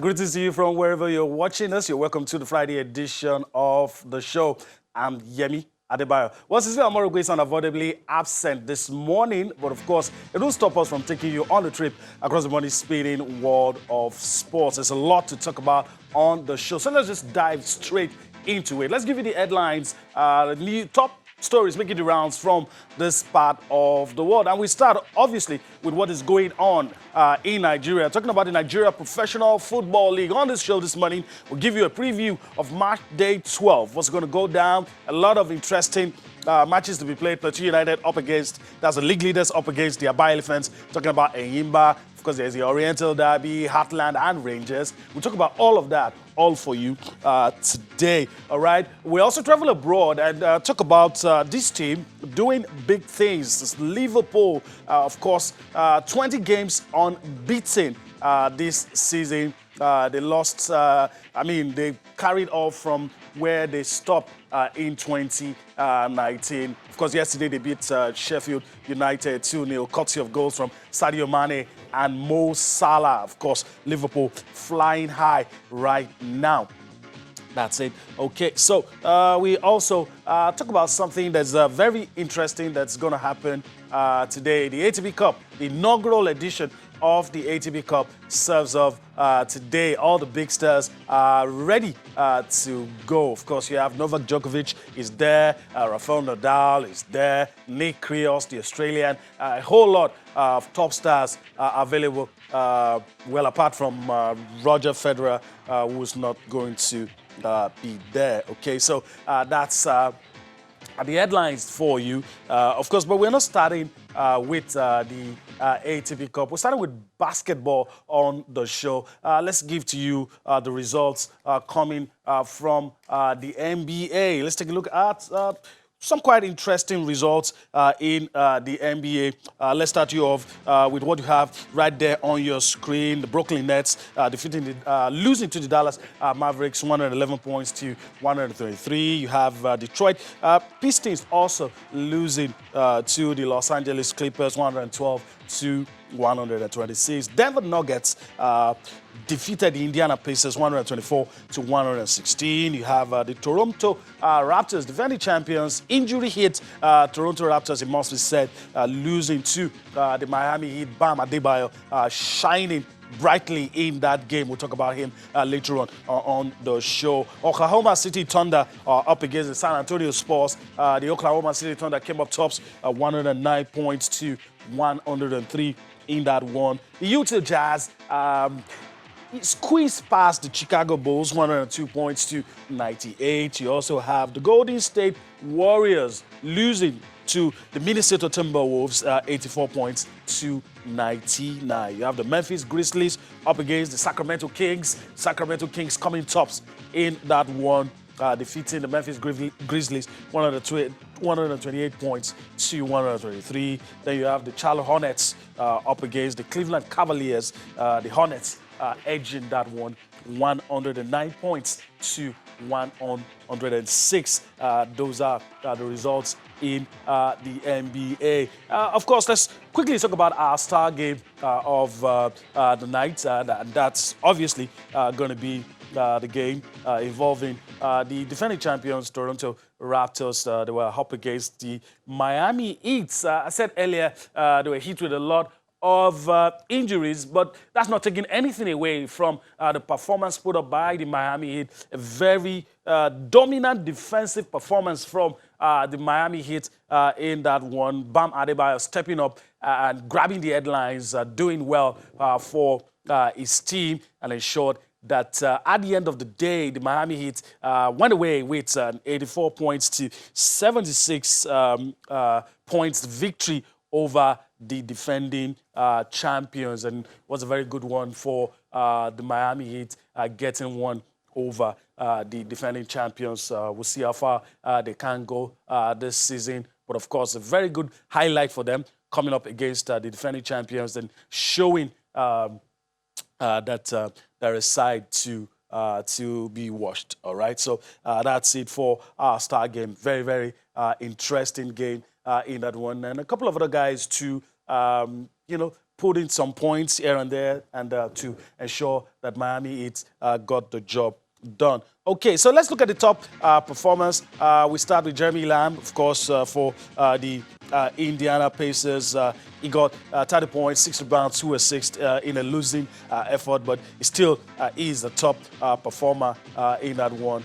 Greetings to you from wherever you're watching us. You're welcome to the Friday edition of the show. I'm Yemi Adebayo. Well, Cecilia Amorogwe is unavoidably absent this morning, but of course, it won't stop us from taking you on a trip across the money-spinning world of sports. There's a lot to talk about on the show, so let's just dive straight into it. Let's give you the headlines, the new top stories making the rounds from this part of the world. And we start, obviously, with what is going on in Nigeria. Talking about the Nigeria Professional Football League. On this show this morning, we'll give you a preview of Match Day 12. What's going to go down? A lot of interesting matches to be played. Plateau United up against, that's the league leaders up against the Aba Elephants. Talking about Enyimba. Of course, there's the Oriental Derby, Heartland, and Rangers. We'll talk about all of that, all for you today, all right? We also travel abroad and talk about this team doing big things. It's Liverpool, of course, 20 games unbeaten this season. They lost, they carried off from where they stopped in 2019. Of course, yesterday they beat Sheffield United 2-0, courtesy of goals from Sadio Mane and Mo Salah. Of course, Liverpool flying high right now. That's it. Okay, so we also talk about something that's very interesting that's going to happen today. The ATP Cup, the inaugural edition of the ATP Cup serves up today. All the big stars are ready to go. Of course, you have Novak Djokovic is there, Rafael Nadal is there, Nick Kyrgios, the Australian, a whole lot of top stars are available. Well, apart from Roger Federer, who's not going to be there. Okay, so that's the headlines for you, of course, but we're not starting with the ATP Cup. We're starting with basketball on the show. Let's give to you the results coming from the NBA. Let's take a look at some quite interesting results in the NBA. Let's start you off with what you have right there on your screen. The Brooklyn Nets losing to the Dallas Mavericks, 111 points to 133. You have Detroit Pistons also losing to the Los Angeles Clippers, 112 to 126. Denver Nuggets defeated the Indiana Pacers 124 to 116. You have the Toronto Raptors, defending champions, injury hit Toronto Raptors, it must be said, losing to the Miami Heat. Bam Adebayo shining brightly in that game. We'll talk about him later on the show. Oklahoma City Thunder up against the San Antonio Spurs. The Oklahoma City Thunder came up tops 109 points to 103 in that one. The Utah Jazz squeezed past the Chicago Bulls, 102 points to 98. You also have the Golden State Warriors losing to the Minnesota Timberwolves, 84 points to 99. You have the Memphis Grizzlies up against the Sacramento Kings. Sacramento Kings coming tops in that one, defeating the Memphis Grizzlies 128 points to 123. Then you have the Charlotte Hornets up against the Cleveland Cavaliers. The Hornets edging that one, 109 points to 106. Those are the results in the NBA. Of course, let's quickly talk about our star game of the night. That's obviously going to be the game involving the defending champions, Toronto Raptors. They were up against the Miami Heat. I said earlier they were hit with a lot of injuries, but that's not taking anything away from the performance put up by the Miami Heat. A very dominant defensive performance from the Miami Heat in that one. Bam Adebayo stepping up and grabbing the headlines, doing well for his team, and ensured that at the end of the day, the Miami Heat went away with an 84 points to 76 points victory over the defending champions, and was a very good one for the Miami Heat, getting one over the defending champions. We'll see how far they can go this season, but of course a very good highlight for them coming up against the defending champions and showing that they're a side to be watched. All right, so that's it for our star game. Very, very interesting game in that one, and a couple of other guys to put in some points here and there, and to ensure that Miami Heat got the job done. Okay, so let's look at the top performers. We start with Jeremy Lamb, of course, for the Indiana Pacers. He got 30 points, 6 rebounds, 2 assists in a losing effort, but he still is the top performer in that one.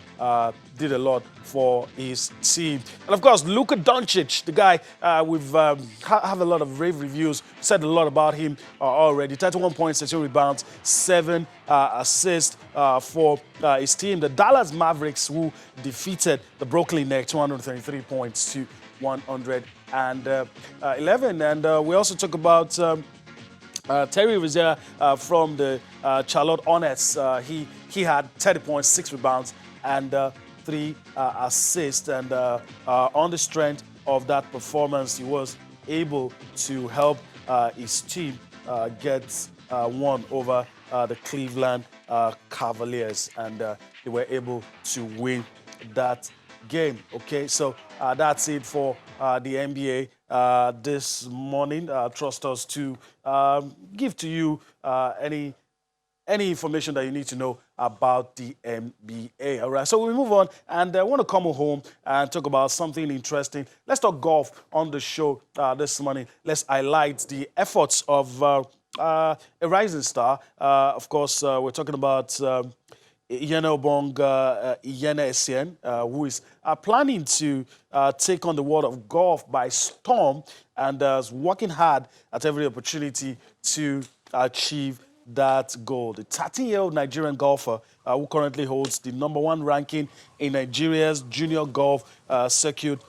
Did a lot for his team. And of course, Luka Doncic, the guy we've have a lot of rave reviews, said a lot about him already. 31 points, 13 rebounds, 7 assists for his team. The Dallas Mavericks, who defeated the Brooklyn Nets 233 points to 111. And we also talk about Terry Rozier from the Charlotte Hornets. He had 30 points, 6 rebounds, and 3 assists. And on the strength of that performance, he was able to help his team get one over the Cleveland Cavaliers, and they were able to win that game. Okay, so that's it for the NBA this morning. Trust us to give to you any information that you need to know about the NBA. All right, so we move on, and I want to come home and talk about something interesting. Let's talk golf on the show this morning. Let's highlight the efforts of a rising star. Of course, we're talking about Iyene Obong Iyene Essien, who is planning to take on the world of golf by storm, and is working hard at every opportunity to achieve that goal. The 13-year-old Nigerian golfer who currently holds the #1 ranking in Nigeria's junior golf circuit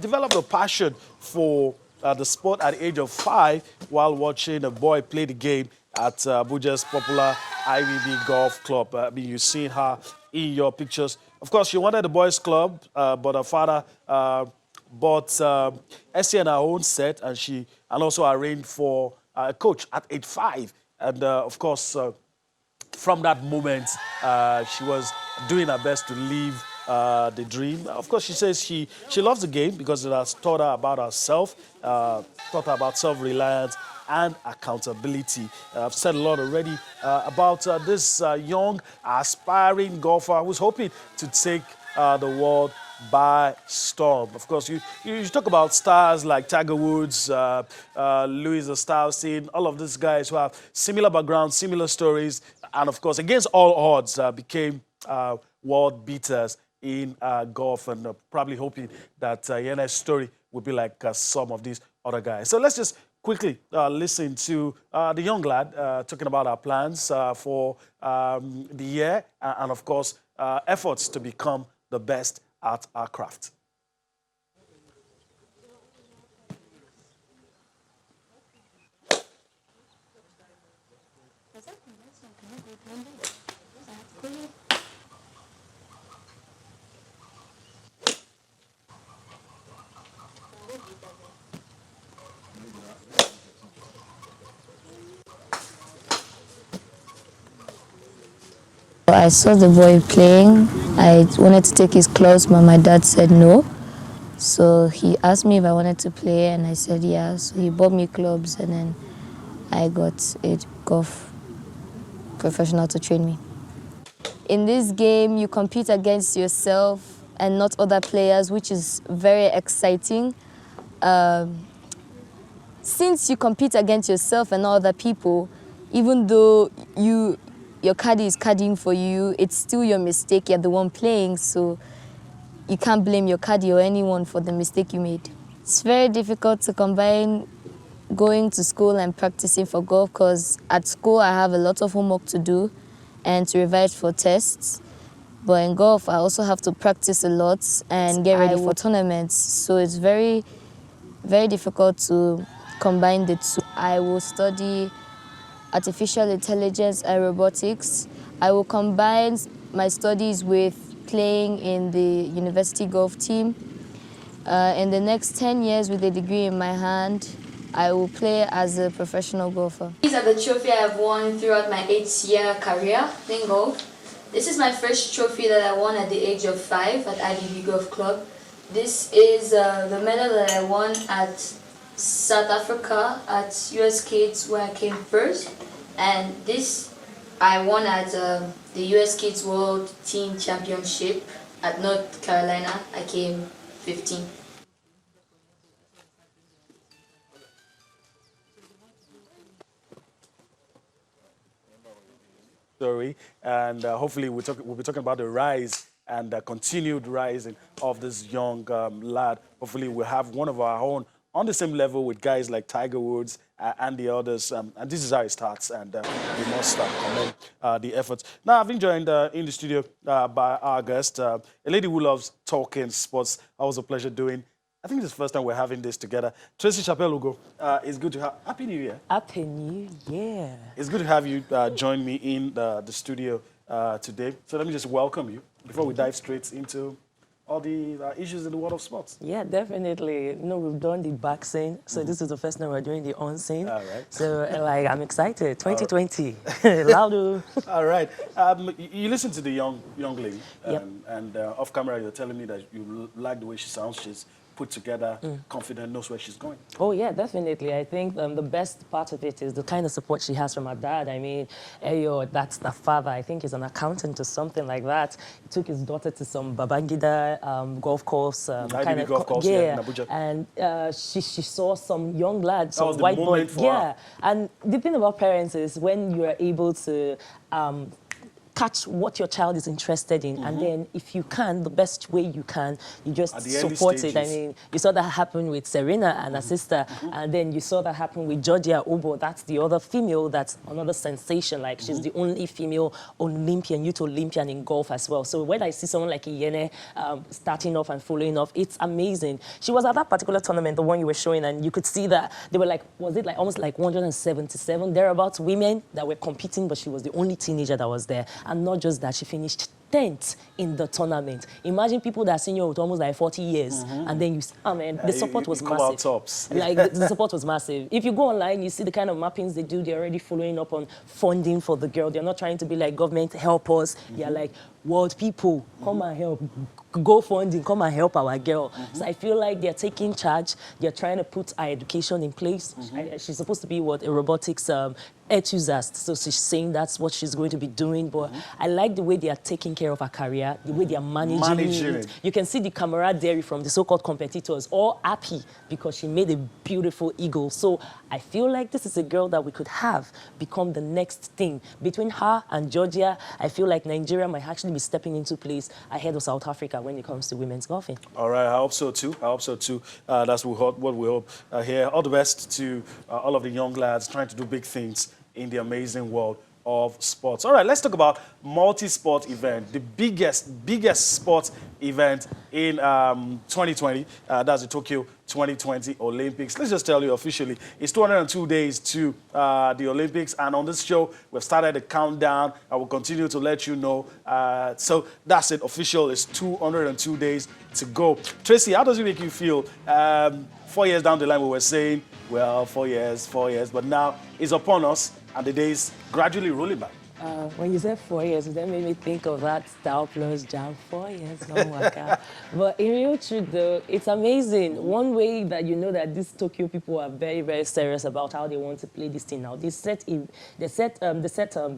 developed a passion for the sport at the age of 5 while watching a boy play the game at Abuja's popular IVB Golf Club. I mean, you've seen her in your pictures. Of course, she wanted the boys' club, but her father bought Essien her own set, and also arranged for a coach at age 5. And of course, from that moment, she was doing her best to live the dream. Of course, she says she loves the game because it has taught her about herself, taught her about self-reliance and accountability. I've said a lot already about this young, aspiring golfer who's hoping to take the world by storm. Of course, you talk about stars like Tiger Woods, Louis Oosthuizen, all of these guys who have similar backgrounds, similar stories, and of course, against all odds, became world beaters in golf, and probably hoping that Iyene's story would be like some of these other guys. So let's just quickly listen to the young lad talking about our plans for the year, and of course, efforts to become the best at our craft. I saw the boy playing. I wanted to take his clubs, but my dad said no. So he asked me if I wanted to play, and I said yeah. So he bought me clubs, and then I got a golf professional to train me. In this game, you compete against yourself and not other players, which is very exciting. Since you compete against yourself and not other people, even though your caddy is caddying for you, it's still your mistake. You're the one playing, so you can't blame your caddy or anyone for the mistake you made. It's very difficult to combine going to school and practicing for golf, because at school I have a lot of homework to do and to revise for tests. But in golf, I also have to practice a lot and get ready for tournaments. So it's very, very difficult to combine the two. I will study artificial intelligence and robotics. I will combine my studies with playing in the university golf team. In the next 10 years, with a degree in my hand, I will play as a professional golfer. These are the trophies I have won throughout my 8-year career playing golf. This is my first trophy that I won at the age of 5 at IDB Golf Club. This is the medal that I won at South Africa at US Kids where I came first, and this I won at the US Kids World Team Championship at North Carolina. I came 15th. Story, and hopefully we'll be talking about the rise and continued rising of this young lad. Hopefully we'll have one of our own on the same level with guys like Tiger Woods and the others. And this is how it starts, and we must commend the efforts. Now, I've been joined in the studio by our guest, a lady who loves talking sports. Always a pleasure doing. I think this is the first time we're having this together. Tracy Chappelle-Ugo, it's good to have. Happy New Year. Happy New Year. It's good to have you join me in the studio today. So let me just welcome you before we dive straight into all the issues in the world of sports. Yeah, definitely. You know, we've done the back scene, so this is the first time we're doing the on scene. All right. So, like, I'm excited. 2020. Louder. All right. You listen to the young lady, Yep. and off camera you're telling me that you like the way she sounds. She's put together, confident, knows where she's going. Oh, yeah, definitely. I think the best part of it is the kind of support she has from her dad. I mean, Eyo, that's the father. I think he's an accountant or something like that. He took his daughter to some Babangida golf course. IBB golf course, yeah, in Abuja. And she saw some young lads, That was some the white moment boys. for Yeah, her. and the thing about parents is when you are able to catch what your child is interested in, and then if you can, the best way you can, you just At the early support it. I stages. mean, you saw that happen with Serena and her sister, and then you saw that happen with Georgia Obo. That's the other female, that's another sensation. Like, she's the only female Olympian, youth Olympian in golf as well. So when I see someone like Iyene starting off and following off, it's amazing. She was at that particular tournament, the one you were showing, and you could see that they were like, was it like almost like 177 thereabouts women that were competing, but she was the only teenager that was there. And not just that, she finished 10th in the tournament. Imagine people that are senior with almost like 40 years, and then the support was you come out massive. tops. Like, the support was massive. If you go online, you see the kind of mappings they do. They're already following up on funding for the girl. They're not trying to be like, government, help us. They're like, world people, come and help. Go funding, come and help our girl. So I feel like they're taking charge. They're trying to put our education in place. She's supposed to be a robotics enthusiast. So she's saying that's what she's going to be doing. But I like the way they are taking care of her career, the way they are managing it. You can see the camaraderie from the so-called competitors, all happy because she made a beautiful eagle. So I feel like this is a girl that we could have become the next thing. Between her and Georgia, I feel like Nigeria might actually be stepping into place ahead of South Africa when it comes to women's golfing. All right, I hope so too. I hope so too. That's what we hope here. All the best to all of the young lads trying to do big things in the amazing world of sports. All right, let's talk about multi-sport event, the biggest sports event in 2020. That's the Tokyo 2020 Olympics. Let's just tell you officially, it's 202 days to the Olympics, and on this show, we've started a countdown. I will continue to let you know. So that's it, official. It's 202 days to go. Tracy, how does it make you feel? 4 years down the line, we were saying, well, 4 years, but now it's upon us, and the days gradually rolling back. When you said 4 years, that made me think of that Star Plus Jam. 4 years, don't work out. But in real truth, though, it's amazing. One way that you know that these Tokyo people are very, very serious about how they want to play this thing now. They set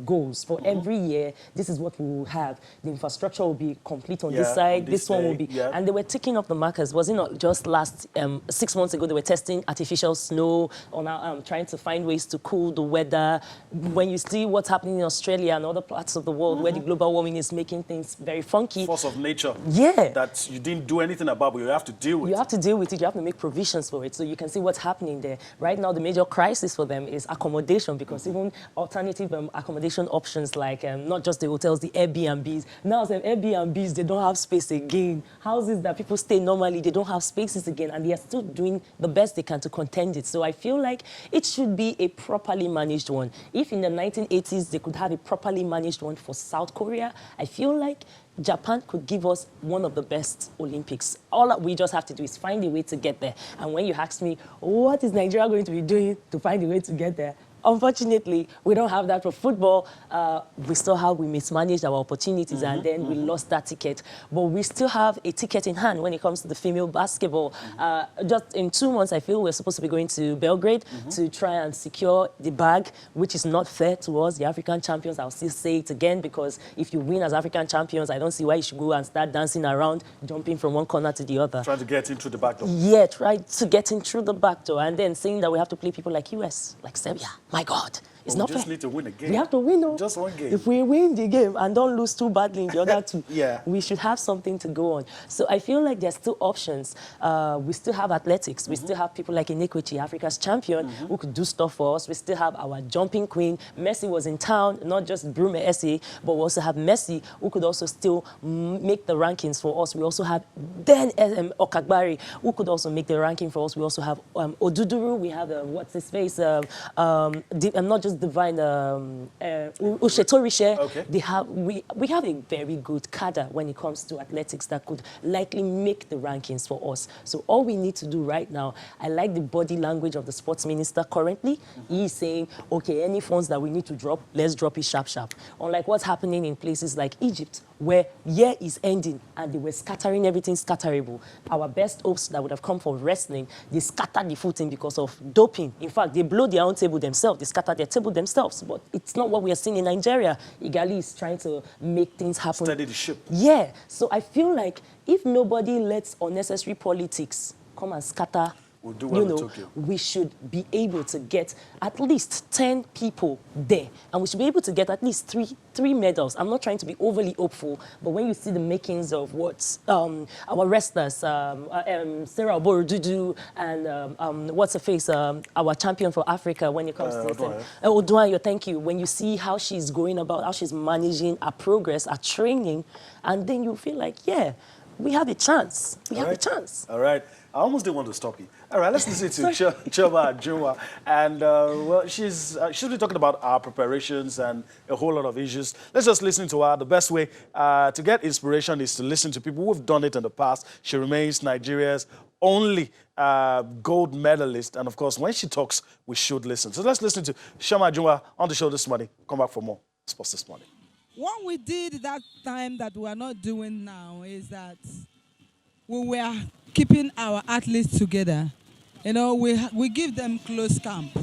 goals for every year. This is what we will have. The infrastructure will be complete on this side. On this one will day, be. And they were ticking off the markers. Was it not just last 6 months ago? They were testing artificial snow on trying to find ways to cool the weather. When you see what's happening in Australia and other parts of the world where the global warming is making things very funky. Force of nature. Yeah. That you didn't do anything about, but you have to deal with. You have to deal with it. You have to make provisions for it. So you can see what's happening there. Right now, the major crisis for them is accommodation, because even alternative accommodation options like not just the hotels, the Airbnbs. Now, some Airbnbs, they don't have space again. Houses that people stay normally, they don't have spaces again, and they are still doing the best they can to contend it. So I feel like it should be a properly managed one. If in the 1980s, they could have a properly managed one for South Korea, I feel like Japan could give us one of the best Olympics. All that we just have to do is find a way to get there. And when you ask me, what is Nigeria going to be doing to find a way to get there? unfortunately, we don't have that for football. We mismanaged our opportunities and then we lost that ticket. But we still have a ticket in hand when it comes to the female basketball. Just in 2 months, I feel we're supposed to be going to Belgrade to try and secure the bag, which is not fair to us, the African champions. I'll still say it again, because if you win as African champions, I don't see why you should go and start dancing around, jumping from one corner to the other. Trying to get in through the back door. Yeah, try to get in through the back door, and then saying that we have to play people like US, like Serbia. My God, it's not fair. We just need to win a game. We have to win, no? Just one game. If we win the game and don't lose too badly in the other two, Yeah. we should have something to go on. So I feel like there's still options. We still have athletics. We still have people like Iniquity, Africa's champion, who could do stuff for us. We still have our jumping queen. Messi was in town, not just Brume Essie, but we also have Messi, who could also still make the rankings for us. We also have Ben Okagbari, who could also make the ranking for us. We also have Oduduru. We have, what's his face? Not just Divine, Ushetorishe. Okay. We have a very good cadre when it comes to athletics that could likely make the rankings for us. So all we need to do right now, I like the body language of the sports minister currently. He's saying, okay, any funds that we need to drop, let's drop it sharp, sharp. Unlike what's happening in places like Egypt, where year is ending and they were scattering everything scatterable. Our best hopes that would have come from wrestling, they scattered the footing because of doping. In fact, they blow their own table themselves. They scatter their table themselves. But it's not what we are seeing in Nigeria. Igali is trying to make things happen. Steady the ship. Yeah. So I feel like if nobody lets unnecessary politics come and scatter, We'll do what we took you. we should be able to get at least 10 people there. And we should be able to get at least three medals. I'm not trying to be overly hopeful, but when you see the makings of what our wrestlers, Sarah Oborududu and what's her face, our champion for Africa when it comes to Oduayo, thank you. When you see how she's going about, how she's managing her progress, her training, and then you feel like, yeah, we have a chance. We have a chance. All right. I almost didn't want to stop you. All right, let's listen to Chioma Ajunwa. And, well, she'll be talking about our preparations and a whole lot of issues. Let's just listen to her. The best way to get inspiration is to listen to people who have done it in the past. She remains Nigeria's only gold medalist. And, of course, when she talks, we should listen. So let's listen to Chioma Ajunwa on the show this morning. Come back for more sports this morning. What we did that time that we are not doing now is that we were keeping our athletes together. You know, we give them close camp.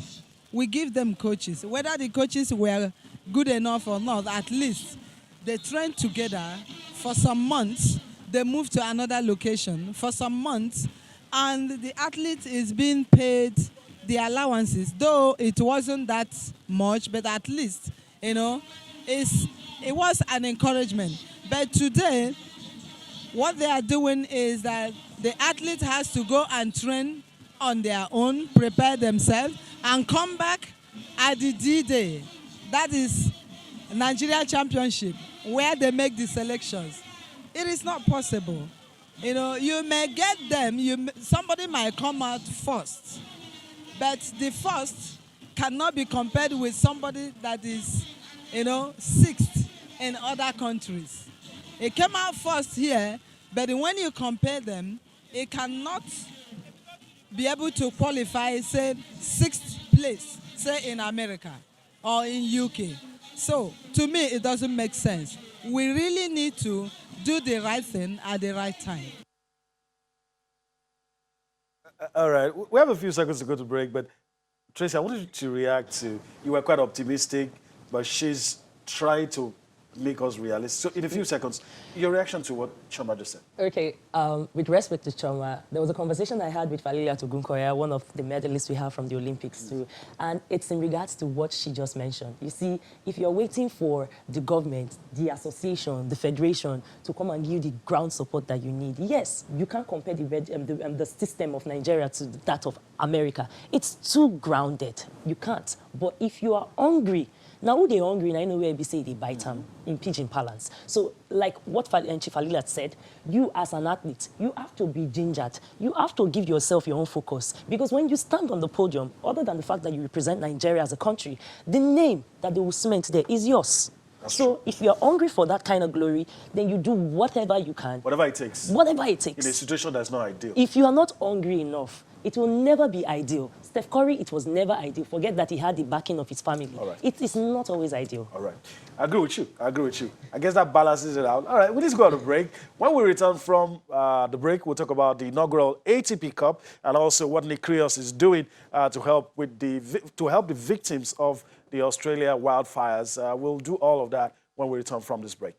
We give them coaches. Whether the coaches were good enough or not, at least they trained together for some months. They moved to another location for some months, and the athlete is being paid the allowances, though it wasn't that much, but at least, you know, it was an encouragement. But today, what they are doing is that the athlete has to go and train on their own, prepare themselves, and come back at the D-Day. That is Nigeria Championship, where they make the selections. It is not possible. You know, you may get them, somebody might come out first, but the first cannot be compared with somebody that is, you know, sixth in other countries. It came out first here, but when you compare them, it cannot be able to qualify, say, sixth place, say in America or in UK. So, to me, it doesn't make sense. We really need to do the right thing at the right time. All right. We have a few seconds to go to break, but Tracy, I wanted you to react to, you were quite optimistic, but she's tried to make us realistic. So in a few seconds, your reaction to what Chioma just said. Okay, with respect to Chioma, there was a conversation I had with Valeria Togunkoya, one of the medalists we have from the Olympics too, and it's in regards to what she just mentioned. You see, if you're waiting for the government, the association, the federation to come and give you the ground support that you need, yes, you can't compare the system of Nigeria to that of America. It's too grounded. You can't. But if you are hungry, now, who they hungry, and I know where we say they bite them in pidgin parlance. So, like what Chief Alilat said, you as an athlete, you have to be gingered. You have to give yourself your own focus. Because when you stand on the podium, other than the fact that you represent Nigeria as a country, the name that they will cement there is yours. So if you're hungry for that kind of glory, then you do whatever you can. Whatever it takes. Whatever it takes. In a situation that's not ideal. If you are not hungry enough, It will never be ideal. Steph Curry, it was never ideal. Forget that he had the backing of his family. All right. It is not always ideal. All right. I agree with you. I agree with you. I guess that balances it out. All right, we need to go on a break. When we return from the break, we'll talk about the inaugural ATP Cup and also what Nick Kyrgios is doing to help the victims of the Australia wildfires. We'll do all of that when we return from this break.